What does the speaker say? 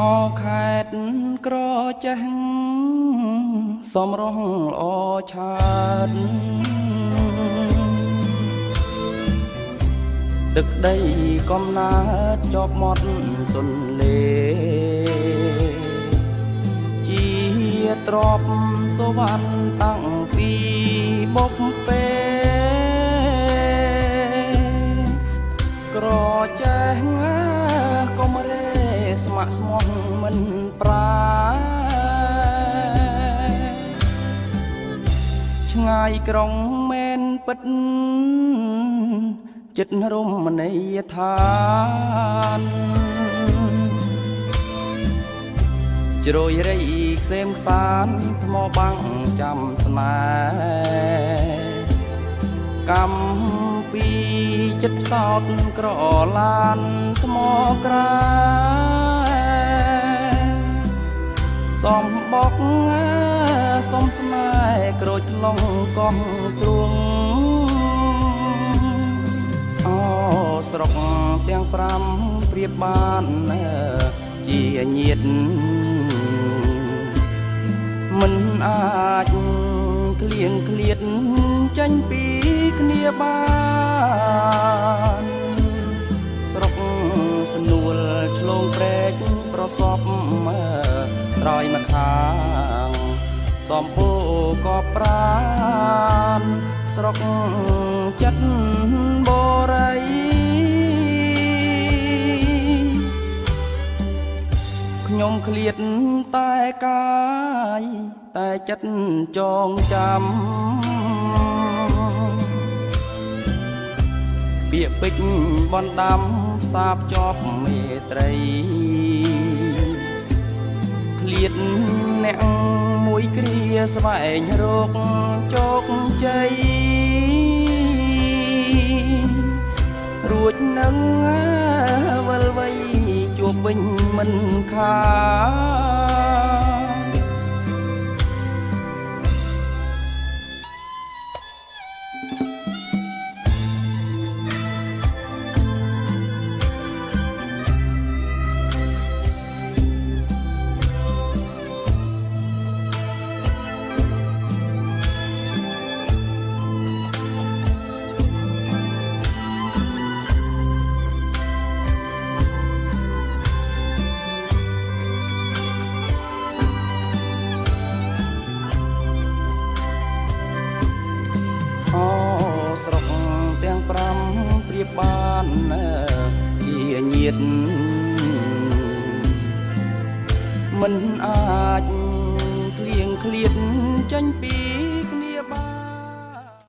អខេតក្រចេះសំរងល្អឆាតទឹកដីកំណើតជាប់មាត់ទន្លេជាទ្របសវណ្ណតាំងពីបុកពេក្រចេះកុំរេស្ម័គ្រស្មោះមិនប្រាឆ្ងាយក្រុងមែនពិតចិត្តរមណីយដ្ឋានជ្រោយរៃខ្សែមខ្សានថ្មបាំងចាំស្នេហ៍កម្មពីចិត្តសោតក្រឡានថ្មក្រាសំបុកសំស្នេហ៍ក្រូចឡងកោះទ្រួងអូស្រុកទាំង5ប្រៀបបានជាញាតិមិនអាចក្លៀងក្លៀតចាញ់ពីគ្នាបានស្រុកស្នួលឆ្លងព្រែកប្រសពត្រយមកខាងសំពូក៏ប្រានស្រុកចិត្តបរិយខ្ញុំឃ្លាតតែកាយតែចិត្តចងចាំពាក្យពេចន៍បណ្ដាំសាបជាប់មេត្រីឃ្លាតអ្នកមួយគ្រាស្វែងរកជោគជ័យរួចនឹងវិលវ័យជួបវិញមិនខាប្រៀបបានជាញាតិមិនអាចក្លៀងឃ្លាតចាញ់ពី